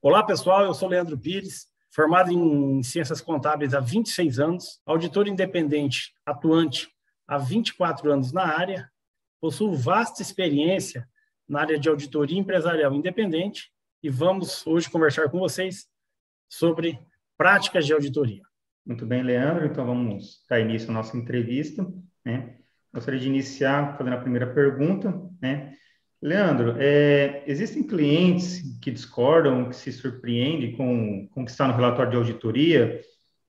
Olá, pessoal. Eu sou Leandro Pires, formado em Ciências Contábeis há 26 anos, auditor independente atuante há 24 anos na área, possuo vasta experiência na área de auditoria empresarial independente e vamos hoje conversar com vocês sobre práticas de auditoria. Muito bem, Leandro. Então, vamos dar início à nossa entrevista, né? Gostaria de iniciar fazendo a primeira pergunta, né? Leandro, existem clientes que discordam, que se surpreendem com o que está no relatório de auditoria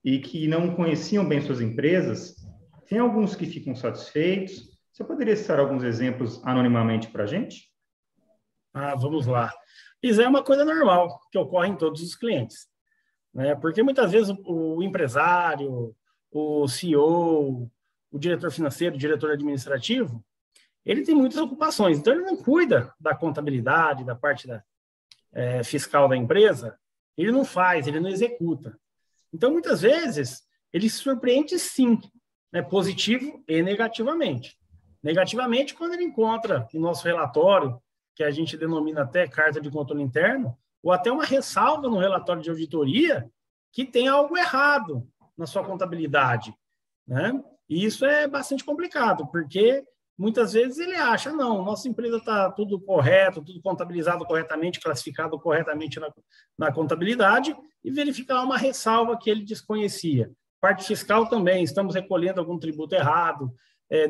e que não conheciam bem suas empresas? Tem alguns que ficam satisfeitos? Você poderia citar alguns exemplos anonimamente para a gente? Vamos lá. Isso é uma coisa normal que ocorre em todos os clientes, né? Porque muitas vezes o empresário, o CEO, o diretor financeiro, o diretor administrativo, ele tem muitas ocupações, então ele não cuida da contabilidade, da parte fiscal da empresa, ele não faz, ele não executa. Então, muitas vezes, ele se surpreende sim, né, positivo e negativamente. Negativamente, quando ele encontra no nosso relatório, que a gente denomina até carta de controle interno, ou até uma ressalva no relatório de auditoria, que tem algo errado na sua contabilidade, né? E isso é bastante complicado, porque muitas vezes ele acha, não, nossa empresa está tudo correto, tudo contabilizado corretamente, classificado corretamente na contabilidade, e verificar uma ressalva que ele desconhecia. Parte fiscal também, estamos recolhendo algum tributo errado,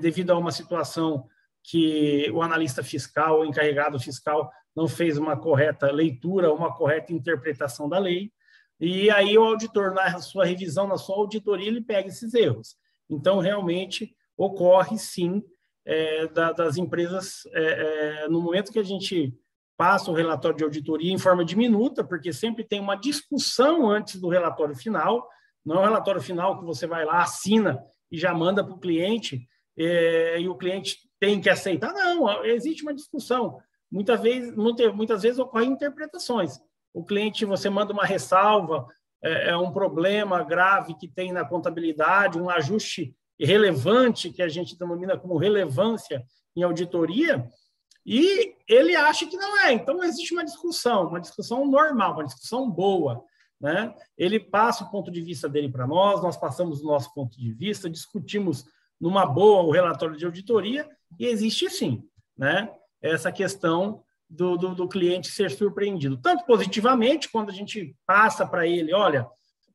devido a uma situação que o analista fiscal, o encarregado fiscal, não fez uma correta leitura, uma correta interpretação da lei, e aí o auditor, na sua revisão, na sua auditoria, ele pega esses erros. Então, realmente, ocorre, sim, das empresas, no momento que a gente passa o relatório de auditoria em forma de minuta, porque sempre tem uma discussão antes do relatório final, não é o relatório final que você vai lá, assina e já manda para o cliente, e o cliente tem que aceitar. Não, existe uma discussão. Muitas vezes ocorrem interpretações. O cliente, você manda uma ressalva, um problema grave que tem na contabilidade, um ajuste relevante, que a gente denomina como relevância em auditoria, e ele acha que não é. Então, existe uma discussão normal, uma discussão boa, né? Ele passa o ponto de vista dele para nós passamos o nosso ponto de vista, discutimos numa boa o relatório de auditoria, e existe sim, né, essa questão do cliente ser surpreendido, tanto positivamente, quando a gente passa para ele, olha,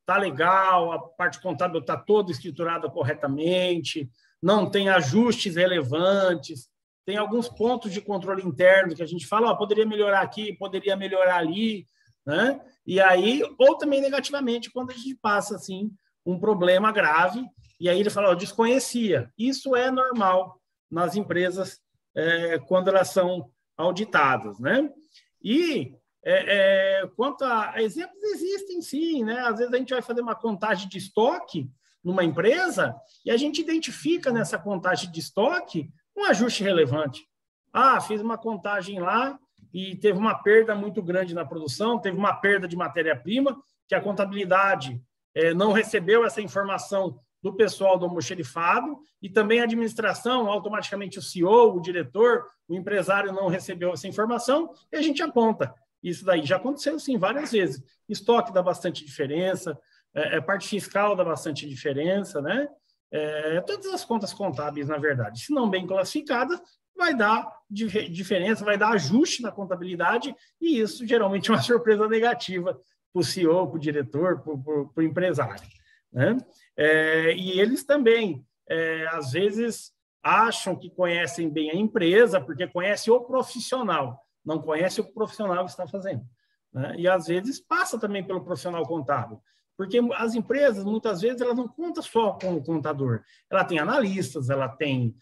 tá legal, a parte contábil está toda escriturada corretamente, não tem ajustes relevantes, tem alguns pontos de controle interno que a gente fala, poderia melhorar aqui, poderia melhorar ali, né? E aí, ou também negativamente, quando a gente passa, assim, um problema grave, e aí ele fala, desconhecia. Isso é normal nas empresas quando elas são auditadas, né? E quanto a exemplos, existem sim, né? Às vezes a gente vai fazer uma contagem de estoque numa empresa e a gente identifica nessa contagem de estoque um ajuste relevante. Fiz uma contagem lá e teve uma perda muito grande na produção, teve uma perda de matéria-prima, que a contabilidade não recebeu essa informação do pessoal do almoxerifado, e também a administração, automaticamente o CEO, o diretor, o empresário não recebeu essa informação, e a gente aponta. Isso daí já aconteceu, sim, várias vezes. Estoque dá bastante diferença, parte fiscal dá bastante diferença, né? Todas as contas contábeis, na verdade, se não bem classificadas, vai dar diferença, vai dar ajuste na contabilidade, e isso geralmente é uma surpresa negativa para o CEO, para o diretor, para o empresário, né? E eles também, às vezes, acham que conhecem bem a empresa, porque conhece o profissional, não conhece o que o profissional está fazendo, né? E, às vezes, passa também pelo profissional contábil, porque as empresas, muitas vezes, elas não contam só com o contador, ela tem analistas, ela tem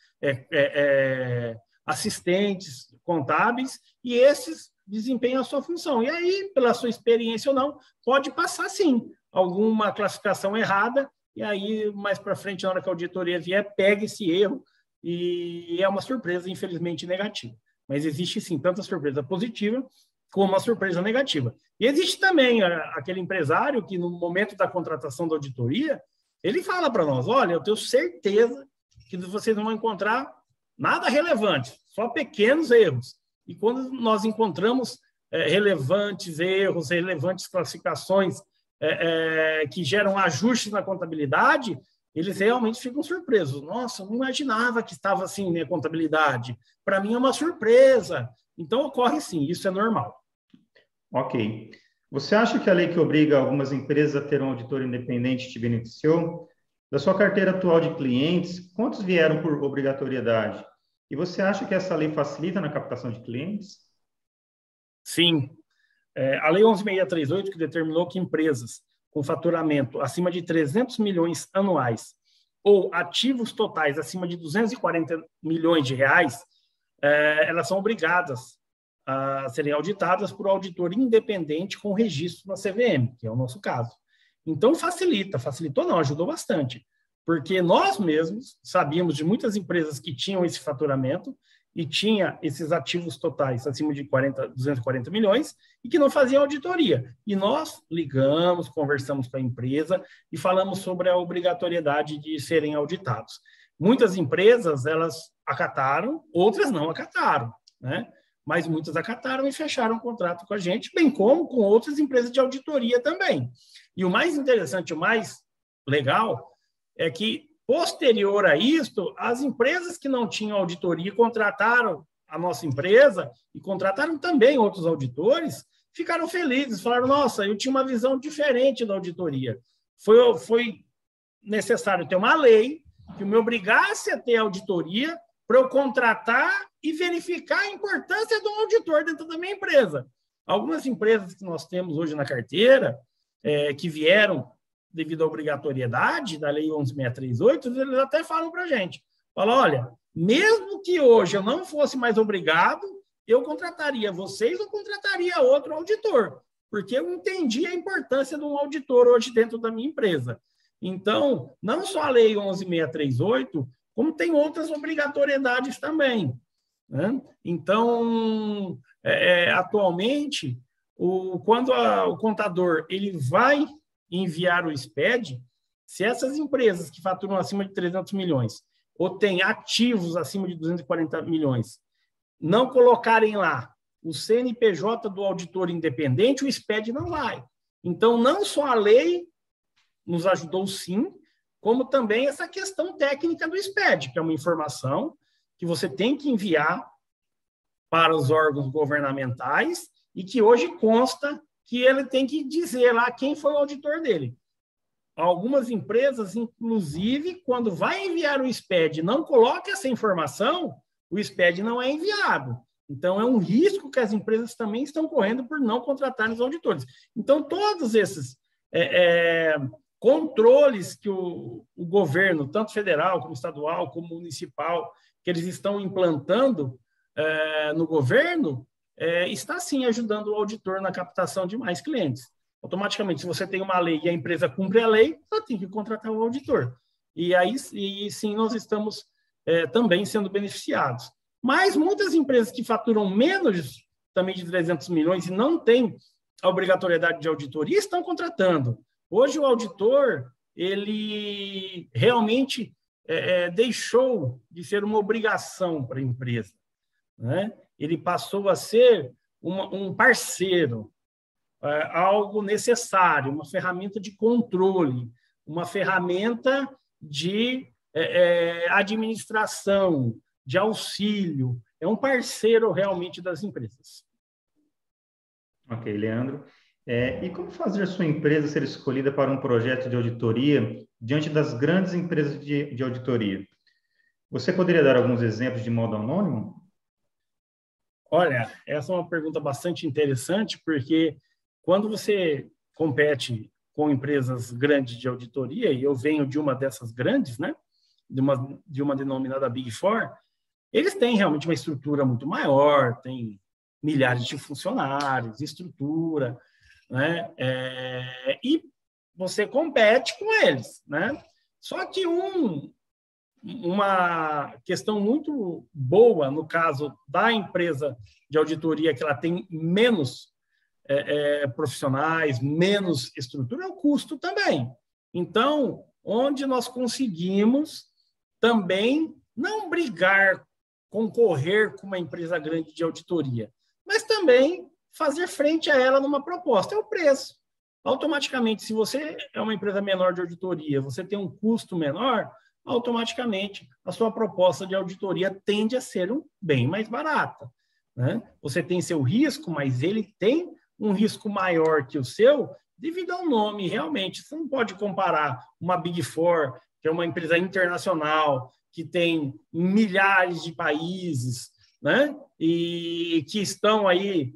assistentes contábeis, e esses desempenham a sua função. E aí, pela sua experiência ou não, pode passar, sim, alguma classificação errada, e aí, mais para frente, na hora que a auditoria vier, pega esse erro, e é uma surpresa, infelizmente, negativa. Mas existe, sim, tanto a surpresa positiva como a surpresa negativa. E existe também aquele empresário que, no momento da contratação da auditoria, ele fala para nós, olha, eu tenho certeza que vocês não vão encontrar nada relevante, só pequenos erros. E quando nós encontramos relevantes erros, relevantes classificações que geram ajustes na contabilidade, eles realmente ficam surpresos. Nossa, eu não imaginava que estava assim na contabilidade. Para mim é uma surpresa. Então, ocorre sim, isso é normal. Ok. Você acha que a lei que obriga algumas empresas a ter um auditor independente te beneficiou? Da sua carteira atual de clientes, quantos vieram por obrigatoriedade? E você acha que essa lei facilita na captação de clientes? Sim. A Lei 11.638, que determinou que empresas com faturamento acima de 300 milhões anuais ou ativos totais acima de 240 milhões de reais, elas são obrigadas a serem auditadas por um auditor independente com registro na CVM, que é o nosso caso. Então, facilitou não, ajudou bastante, porque nós mesmos sabíamos de muitas empresas que tinham esse faturamento e tinha esses ativos totais acima de 240 milhões e que não faziam auditoria. E nós ligamos, conversamos com a empresa e falamos sobre a obrigatoriedade de serem auditados. Muitas empresas, elas acataram, outras não acataram, né? Mas muitas acataram e fecharam um contrato com a gente, bem como com outras empresas de auditoria também. E o mais interessante, o mais legal, é que, posterior a isto, as empresas que não tinham auditoria contrataram a nossa empresa e contrataram também outros auditores, ficaram felizes, falaram, nossa, eu tinha uma visão diferente da auditoria. Foi necessário ter uma lei que me obrigasse a ter auditoria para eu contratar e verificar a importância do auditor dentro da minha empresa. Algumas empresas que nós temos hoje na carteira, que vieram devido à obrigatoriedade da Lei 11.638, eles até falam para a gente, falam, olha, mesmo que hoje eu não fosse mais obrigado, eu contrataria vocês ou contrataria outro auditor, porque eu entendi a importância de um auditor hoje dentro da minha empresa. Então, não só a Lei 11.638, como tem outras obrigatoriedades também, né? Então, atualmente, quando o contador ele vai enviar o SPED, se essas empresas que faturam acima de 300 milhões ou têm ativos acima de 240 milhões, não colocarem lá o CNPJ do auditor independente, o SPED não vai. Então, não só a lei nos ajudou sim, como também essa questão técnica do SPED, que é uma informação que você tem que enviar para os órgãos governamentais e que hoje consta que ele tem que dizer lá quem foi o auditor dele. Algumas empresas, inclusive, quando vai enviar o SPED e não coloca essa informação, o SPED não é enviado. Então, é um risco que as empresas também estão correndo por não contratarem os auditores. Então, todos esses controles que o governo, tanto federal, como estadual, como municipal, que eles estão implantando no governo, está, sim, ajudando o auditor na captação de mais clientes. Automaticamente, se você tem uma lei e a empresa cumpre a lei, ela tem que contratar o auditor. E aí, sim, nós estamos também sendo beneficiados. Mas muitas empresas que faturam menos também de 300 milhões e não têm a obrigatoriedade de auditoria estão contratando. Hoje, o auditor, ele realmente deixou de ser uma obrigação para a empresa, né? Ele passou a ser um parceiro, algo necessário, uma ferramenta de controle, uma ferramenta de administração, de auxílio. É um parceiro realmente das empresas. Ok, Leandro. E como fazer sua empresa ser escolhida para um projeto de auditoria diante das grandes empresas de auditoria? Você poderia dar alguns exemplos de modo anônimo? Olha, essa é uma pergunta bastante interessante, porque quando você compete com empresas grandes de auditoria, e eu venho de uma dessas grandes, né, de uma denominada Big Four, eles têm realmente uma estrutura muito maior, tem milhares de funcionários, estrutura, né, e você compete com eles, né? Só que uma questão muito boa, no caso da empresa de auditoria, que ela tem menos profissionais, menos estrutura, é o custo também. Então, onde nós conseguimos também não brigar, concorrer com uma empresa grande de auditoria, mas também fazer frente a ela numa proposta, é o preço. Automaticamente, se você é uma empresa menor de auditoria, você tem um custo menor, automaticamente a sua proposta de auditoria tende a ser bem mais barata, né? Você tem seu risco, mas ele tem um risco maior que o seu devido ao nome, realmente. Você não pode comparar uma Big Four, que é uma empresa internacional, que tem milhares de países, né? E que estão aí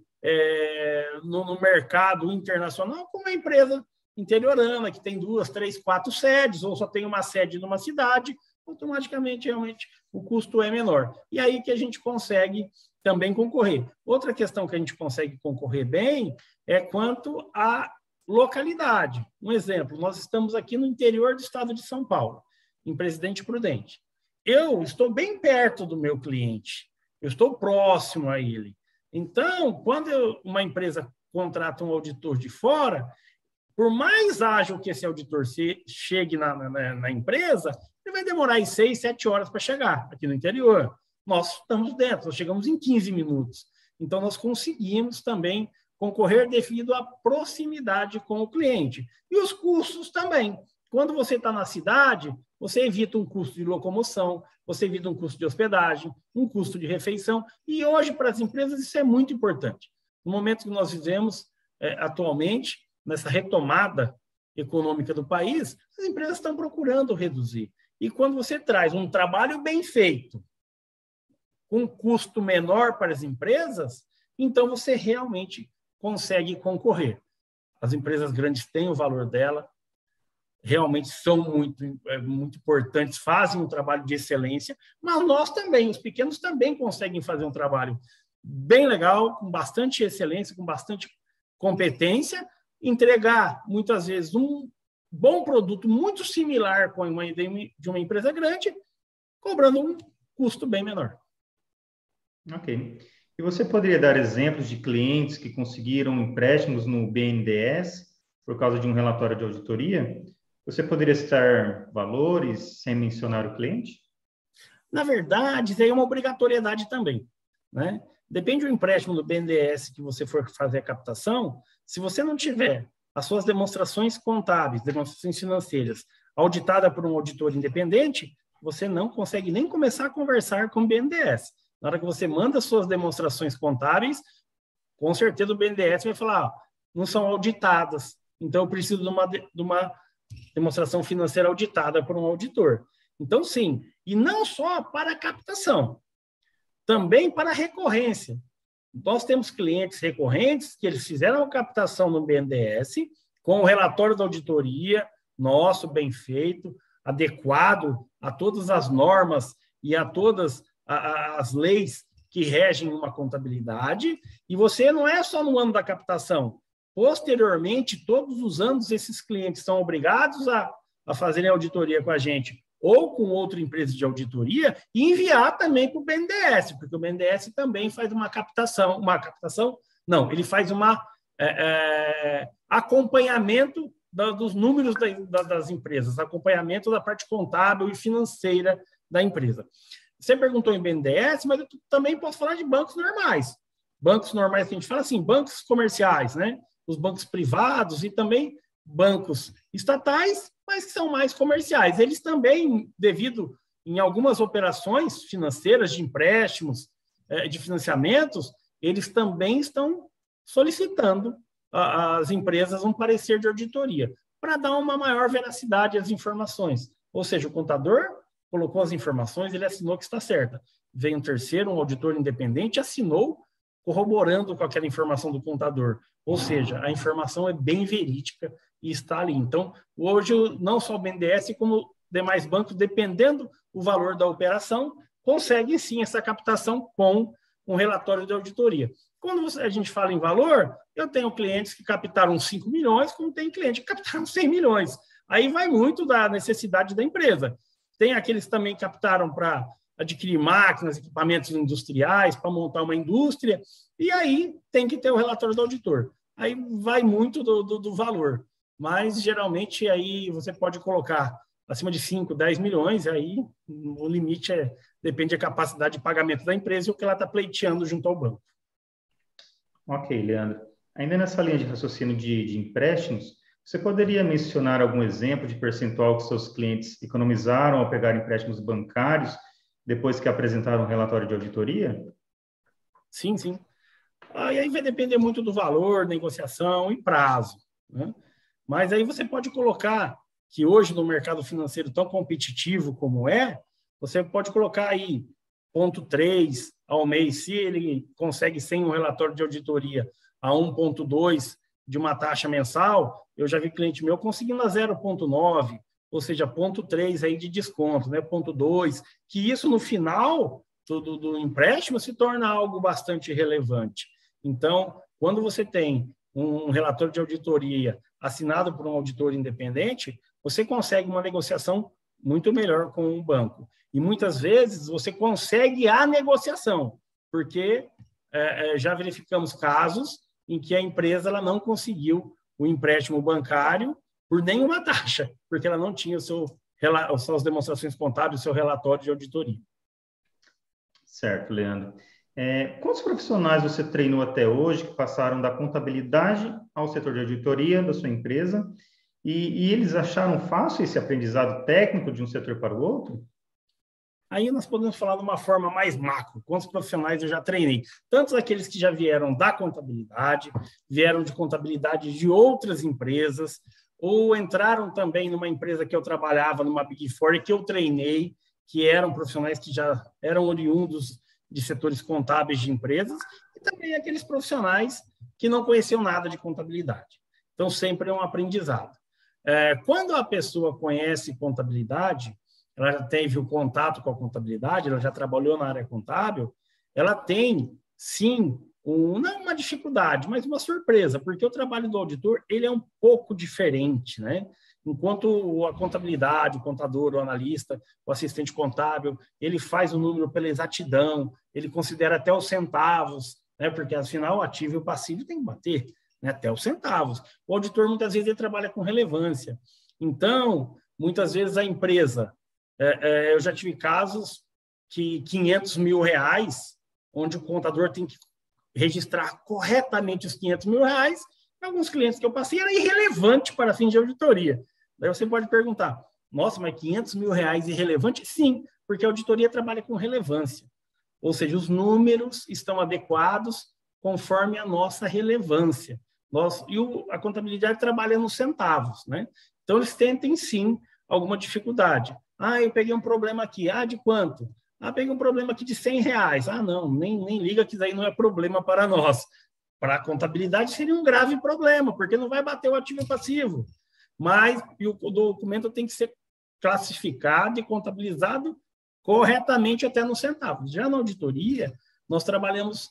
no mercado internacional, com uma empresa interiorana, que tem 2, 3, 4 sedes, ou só tem uma sede numa cidade, automaticamente, realmente, o custo é menor. E aí que a gente consegue também concorrer. Outra questão que a gente consegue concorrer bem é quanto à localidade. Um exemplo, nós estamos aqui no interior do estado de São Paulo, em Presidente Prudente. Eu estou bem perto do meu cliente, eu estou próximo a ele. Então, quando uma empresa contrata um auditor de fora, por mais ágil que esse auditor chegue na empresa, ele vai demorar aí 6, 7 horas para chegar aqui no interior. Nós estamos dentro, nós chegamos em 15 minutos. Então, nós conseguimos também concorrer devido à proximidade com o cliente. E os custos também. Quando você está na cidade, você evita um custo de locomoção, você evita um custo de hospedagem, um custo de refeição. E hoje, para as empresas, isso é muito importante. No momento que nós vivemos atualmente, nessa retomada econômica do país, as empresas estão procurando reduzir. E quando você traz um trabalho bem feito, com custo menor para as empresas, então você realmente consegue concorrer. As empresas grandes têm o valor dela, realmente são muito importantes, fazem um trabalho de excelência, mas nós também, os pequenos também conseguem fazer um trabalho bem legal, com bastante excelência, com bastante competência, entregar, muitas vezes, um bom produto muito similar com uma de uma empresa grande, cobrando um custo bem menor. Ok. E você poderia dar exemplos de clientes que conseguiram empréstimos no BNDES por causa de um relatório de auditoria? Você poderia citar valores sem mencionar o cliente? Na verdade, isso aí é uma obrigatoriedade também, né? Depende do empréstimo do BNDES que você for fazer a captação, se você não tiver as suas demonstrações contábeis, demonstrações financeiras, auditada por um auditor independente, você não consegue nem começar a conversar com o BNDES. Na hora que você manda suas demonstrações contábeis, com certeza o BNDES vai falar, não são auditadas, então eu preciso de uma demonstração financeira auditada por um auditor. Então, sim, e não só para a captação, também para a recorrência. Nós temos clientes recorrentes que eles fizeram a captação no BNDES com o relatório da auditoria, nosso, bem feito, adequado a todas as normas e a todas as leis que regem uma contabilidade, e você não é só no ano da captação. Posteriormente, todos os anos, esses clientes são obrigados a fazerem auditoria com a gente ou com outra empresa de auditoria e enviar também para o BNDES, porque o BNDES também faz uma captação, não, ele faz acompanhamento dos números das empresas, acompanhamento da parte contábil e financeira da empresa. Você perguntou em BNDES, mas eu também posso falar de bancos normais. Bancos normais que a gente fala assim, bancos comerciais, né? Os bancos privados e também bancos estatais, mas que são mais comerciais. Eles também, devido em algumas operações financeiras de empréstimos, de financiamentos, eles também estão solicitando às empresas um parecer de auditoria para dar uma maior veracidade às informações. Ou seja, o contador colocou as informações, ele assinou que está certa. Veio um terceiro, um auditor independente, assinou corroborando com aquela informação do contador. Ou seja, a informação é bem verídica e está ali. Então, hoje, não só o BNDES, como demais bancos, dependendo do valor da operação, conseguem sim essa captação com um relatório de auditoria. Quando a gente fala em valor, eu tenho clientes que captaram 5 milhões, como tem clientes que captaram 100 milhões. Aí vai muito da necessidade da empresa. Tem aqueles que também captaram para adquirir máquinas, equipamentos industriais, para montar uma indústria, e aí tem que ter o relatório do auditor. Aí vai muito do valor, mas geralmente aí você pode colocar acima de 5, 10 milhões, e aí o limite depende da capacidade de pagamento da empresa e o que ela está pleiteando junto ao banco. Ok, Leandro. Ainda nessa linha de raciocínio de empréstimos, você poderia mencionar algum exemplo de percentual que seus clientes economizaram ao pegar empréstimos bancários depois que apresentaram um relatório de auditoria? Sim, sim. Aí vai depender muito do valor, negociação e prazo, né? Mas aí você pode colocar que hoje no mercado financeiro tão competitivo como você pode colocar aí 0,3 ao mês, se ele consegue sem um relatório de auditoria a 1,2 de uma taxa mensal, eu já vi cliente meu conseguindo a 0,9, ou seja, 0,3 aí de desconto, né? 0,2, que isso no final do empréstimo se torna algo bastante relevante. Então, quando você tem um relatório de auditoria assinado por um auditor independente, você consegue uma negociação muito melhor com o banco. E muitas vezes você consegue a negociação, porque já verificamos casos em que a empresa ela não conseguiu o empréstimo bancário por nenhuma taxa, porque ela não tinha suas demonstrações contábeis, o seu relatório de auditoria. Certo, Leandro. Quantos profissionais você treinou até hoje que passaram da contabilidade ao setor de auditoria da sua empresa e eles acharam fácil esse aprendizado técnico de um setor para o outro? Aí nós podemos falar de uma forma mais macro. Quantos profissionais eu já treinei? Tantos aqueles que já vieram da contabilidade, vieram de contabilidade de outras empresas, ou entraram também numa empresa que eu trabalhava, numa Big Four, e que eu treinei, que eram profissionais que já eram oriundos de setores contábeis de empresas, e também aqueles profissionais que não conheciam nada de contabilidade. Então, sempre é um aprendizado. Quando a pessoa conhece contabilidade, ela já teve o contato com a contabilidade, ela já trabalhou na área contábil, ela tem, sim, não uma dificuldade, mas uma surpresa, porque o trabalho do auditor ele é um pouco diferente, né? Enquanto a contabilidade, o contador, o analista, o assistente contábil, ele faz o número pela exatidão, ele considera até os centavos, né? Porque, afinal, o ativo e o passivo tem que bater, né? Até os centavos. O auditor, muitas vezes, ele trabalha com relevância. Então, muitas vezes, a empresa... eu já tive casos que R$500 mil, onde o contador tem que registrar corretamente os R$500 mil, alguns clientes que eu passei era irrelevante para fins de auditoria. Daí você pode perguntar, nossa, mas R$500 mil irrelevante? Sim, porque a auditoria trabalha com relevância. Ou seja, os números estão adequados conforme a nossa relevância. A contabilidade trabalha nos centavos, né? Então, eles tentem, sim, alguma dificuldade. Eu peguei um problema aqui. De quanto? Peguei um problema aqui de R$100. Não, nem liga que isso aí não é problema para nós. Para a contabilidade seria um grave problema, porque não vai bater o ativo e o passivo. Mas o documento tem que ser classificado e contabilizado corretamente até nos centavos. Já na auditoria, nós trabalhamos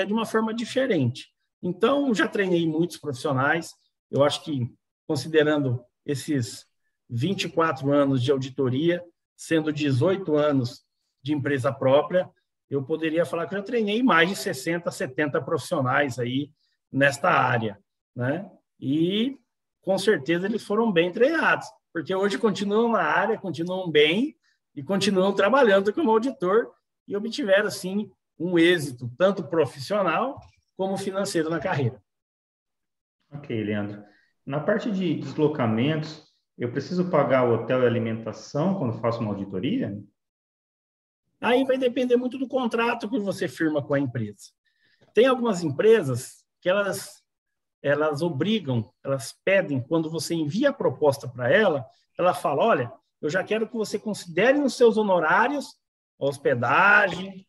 de uma forma diferente. Então, já treinei muitos profissionais. Eu acho que, considerando esses 24 anos de auditoria, sendo 18 anos de empresa própria, eu poderia falar que eu já treinei mais de 60, 70 profissionais aí nesta área, né? E, com certeza, eles foram bem treinados, porque hoje continuam na área, continuam bem e continuam trabalhando como auditor e obtiveram, assim, um êxito tanto profissional como financeiro na carreira. Ok, Leandro. Na parte de deslocamentos, eu preciso pagar o hotel e alimentação quando faço uma auditoria? Aí vai depender muito do contrato que você firma com a empresa. Tem algumas empresas que elas obrigam, elas pedem, quando você envia a proposta para ela fala, olha, eu já quero que você considere nos seus honorários a hospedagem,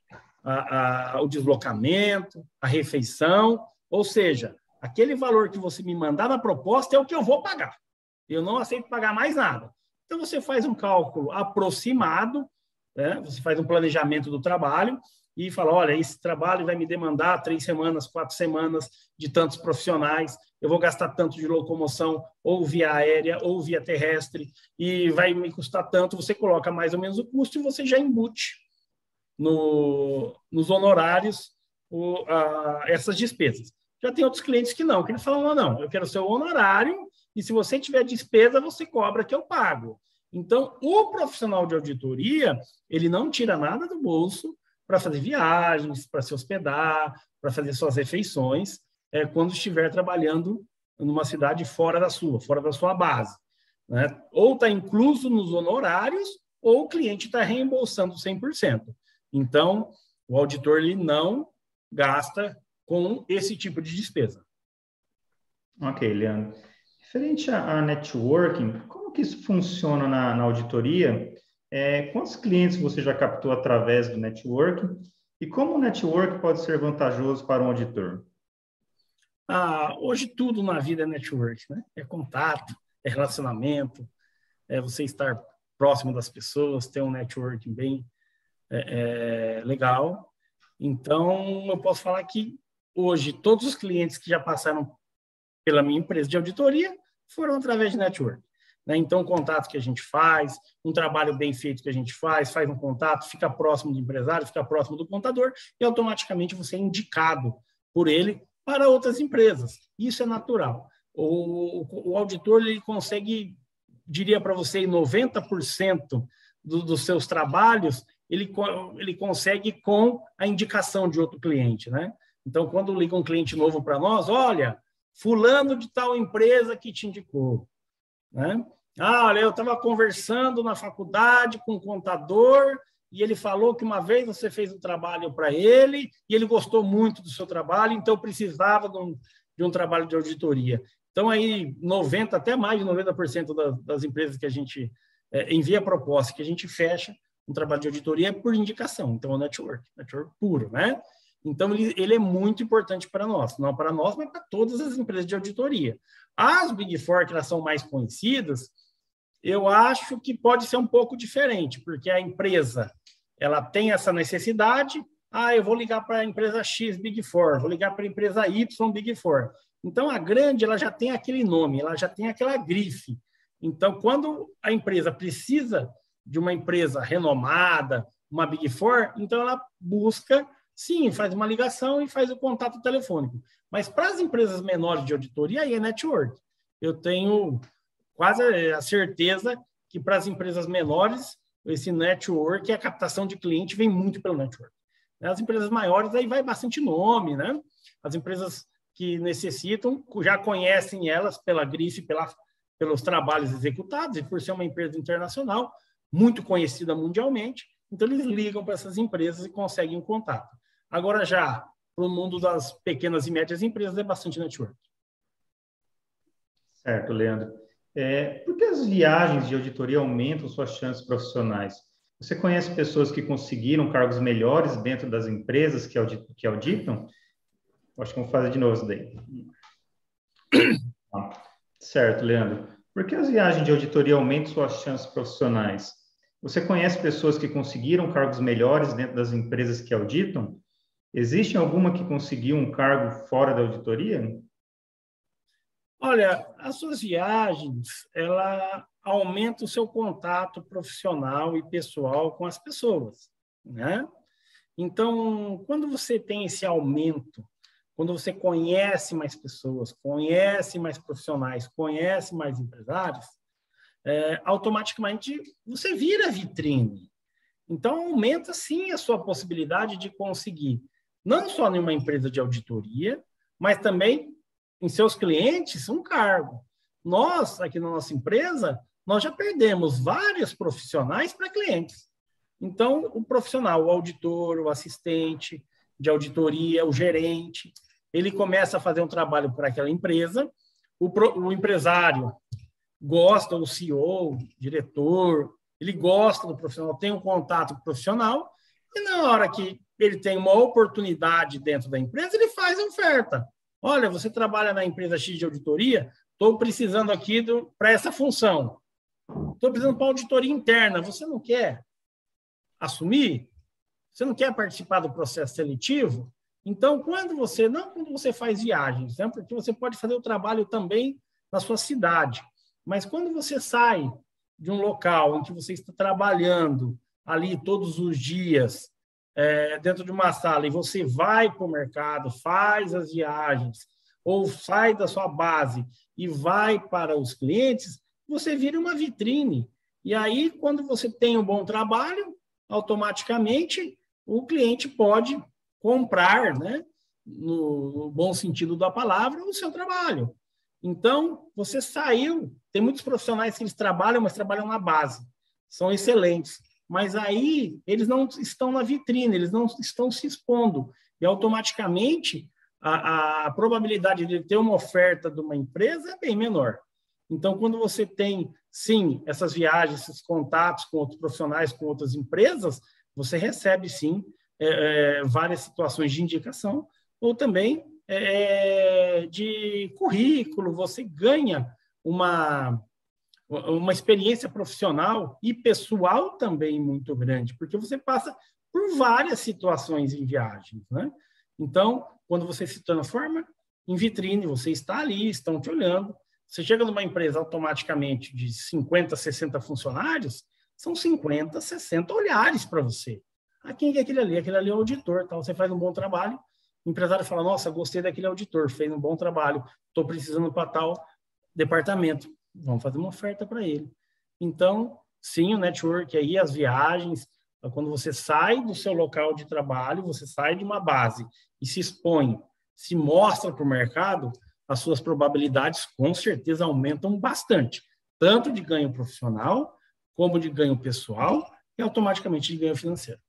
o deslocamento, a refeição, ou seja, aquele valor que você me mandar na proposta é o que eu vou pagar. Eu não aceito pagar mais nada. Então, você faz um cálculo aproximado, né? Você faz um planejamento do trabalho e fala, olha, esse trabalho vai me demandar 3 semanas, 4 semanas de tantos profissionais, eu vou gastar tanto de locomoção, ou via aérea, ou via terrestre, e vai me custar tanto, você coloca mais ou menos o custo e você já embute nos honorários essas despesas. Já tem outros clientes que eles falam, não, eu quero o seu honorário, e se você tiver despesa, você cobra que eu pago. Então, o profissional de auditoria, ele não tira nada do bolso para fazer viagens, para se hospedar, para fazer suas refeições. quando estiver trabalhando numa cidade fora da sua base, né? Ou está incluso nos honorários, ou o cliente está reembolsando 100%. Então, o auditor ele não gasta com esse tipo de despesa. Ok, Leandro. Referente a networking, como que isso funciona na auditoria? Quantos clientes você já captou através do networking? E como o network pode ser vantajoso para um auditor? Hoje tudo na vida é network, né? É contato, é relacionamento, é você estar próximo das pessoas, ter um networking bem legal. Então, eu posso falar que hoje todos os clientes que já passaram pela minha empresa de auditoria foram através de network, né? Então, o contato que a gente faz, um trabalho bem feito que a gente faz um contato, fica próximo do empresário, fica próximo do contador e automaticamente você é indicado por ele para outras empresas. Isso é natural. O auditor ele consegue, diria para você, 90% dos seus trabalhos, ele consegue com a indicação de outro cliente, né? Então, quando liga um cliente novo para nós, olha, fulano de tal empresa que te indicou, né? Olha, eu estava conversando na faculdade com um contador e ele falou que uma vez você fez um trabalho para ele e ele gostou muito do seu trabalho, então eu precisava de um trabalho de auditoria. Então, aí, até mais de 90% das empresas que a gente envia proposta, que a gente fecha um trabalho de auditoria é por indicação. Então, é network puro, né? Então, ele é muito importante para nós. Não para nós, mas para todas as empresas de auditoria. As Big Four, que elas são mais conhecidas, eu acho que pode ser um pouco diferente, porque a empresa ela tem essa necessidade, eu vou ligar para a empresa X Big Four, vou ligar para a empresa Y Big Four. Então, a grande ela já tem aquele nome, ela já tem aquela grife. Então, quando a empresa precisa de uma empresa renomada, uma Big Four, então ela busca, sim, faz uma ligação e faz o contato telefônico. Mas para as empresas menores de auditoria, aí é network. Eu tenho quase a certeza que para as empresas menores, esse network, a captação de cliente vem muito pelo network. As empresas maiores, aí vai bastante nome, né? As empresas que necessitam, já conhecem elas pela grife, pelos trabalhos executados, e por ser uma empresa internacional, muito conhecida mundialmente, então eles ligam para essas empresas e conseguem um contato. Agora, já para o mundo das pequenas e médias empresas, é bastante network. Certo, Leandro. Por que as viagens de auditoria aumentam suas chances profissionais? Você conhece pessoas que conseguiram cargos melhores dentro das empresas que auditam? Acho que vamos fazer de novo isso daí. Certo, Leandro. Por que as viagens de auditoria aumentam suas chances profissionais? Você conhece pessoas que conseguiram cargos melhores dentro das empresas que auditam? Existe alguma que conseguiu um cargo fora da auditoria? Olha, as suas viagens, ela aumenta o seu contato profissional e pessoal com as pessoas, né? Então, quando você tem esse aumento, quando você conhece mais pessoas, conhece mais profissionais, conhece mais empresários, automaticamente você vira vitrine. Então, aumenta, sim, a sua possibilidade de conseguir, não só em uma empresa de auditoria, mas também em seus clientes, um cargo. Nós, aqui na nossa empresa, nós já perdemos vários profissionais para clientes. Então, o profissional, o auditor, o assistente de auditoria, o gerente, ele começa a fazer um trabalho para aquela empresa, o empresário gosta, o CEO, o diretor, ele gosta do profissional, tem um contato profissional, e na hora que ele tem uma oportunidade dentro da empresa, ele faz a oferta. Olha, você trabalha na empresa X de auditoria, estou precisando aqui para essa função. Estou precisando para auditoria interna. Você não quer assumir? Você não quer participar do processo seletivo? Então, quando você faz viagens, né? Porque você pode fazer o trabalho também na sua cidade, mas quando você sai de um local em que você está trabalhando ali todos os dias, dentro de uma sala, e você vai para o mercado, faz as viagens, ou sai da sua base e vai para os clientes, você vira uma vitrine. E aí, quando você tem um bom trabalho, automaticamente o cliente pode comprar, né? no bom sentido da palavra, o seu trabalho. Então, você saiu. Tem muitos profissionais que eles trabalham, mas trabalham na base. São excelentes. Mas aí, eles não estão na vitrine, eles não estão se expondo. E, automaticamente, a probabilidade de ter uma oferta de uma empresa é bem menor. Então, quando você tem, sim, essas viagens, esses contatos com outros profissionais, com outras empresas, você recebe, sim, várias situações de indicação, ou também de currículo, você ganha uma experiência profissional e pessoal também muito grande, porque você passa por várias situações em viagens, né? Então, quando você se transforma em vitrine, você está ali, estão te olhando. Você chega numa empresa automaticamente de 50, 60 funcionários, são 50, 60 olhares para você. Ah, quem é aquele ali? Aquele ali é o auditor. Então, você faz um bom trabalho, o empresário fala, nossa, gostei daquele auditor, fez um bom trabalho, estou precisando para tal departamento. Vamos fazer uma oferta para ele. Então, sim, o network aí, as viagens, quando você sai do seu local de trabalho, você sai de uma base e se expõe, se mostra para o mercado, as suas probabilidades com certeza aumentam bastante, tanto de ganho profissional, como de ganho pessoal e automaticamente de ganho financeiro.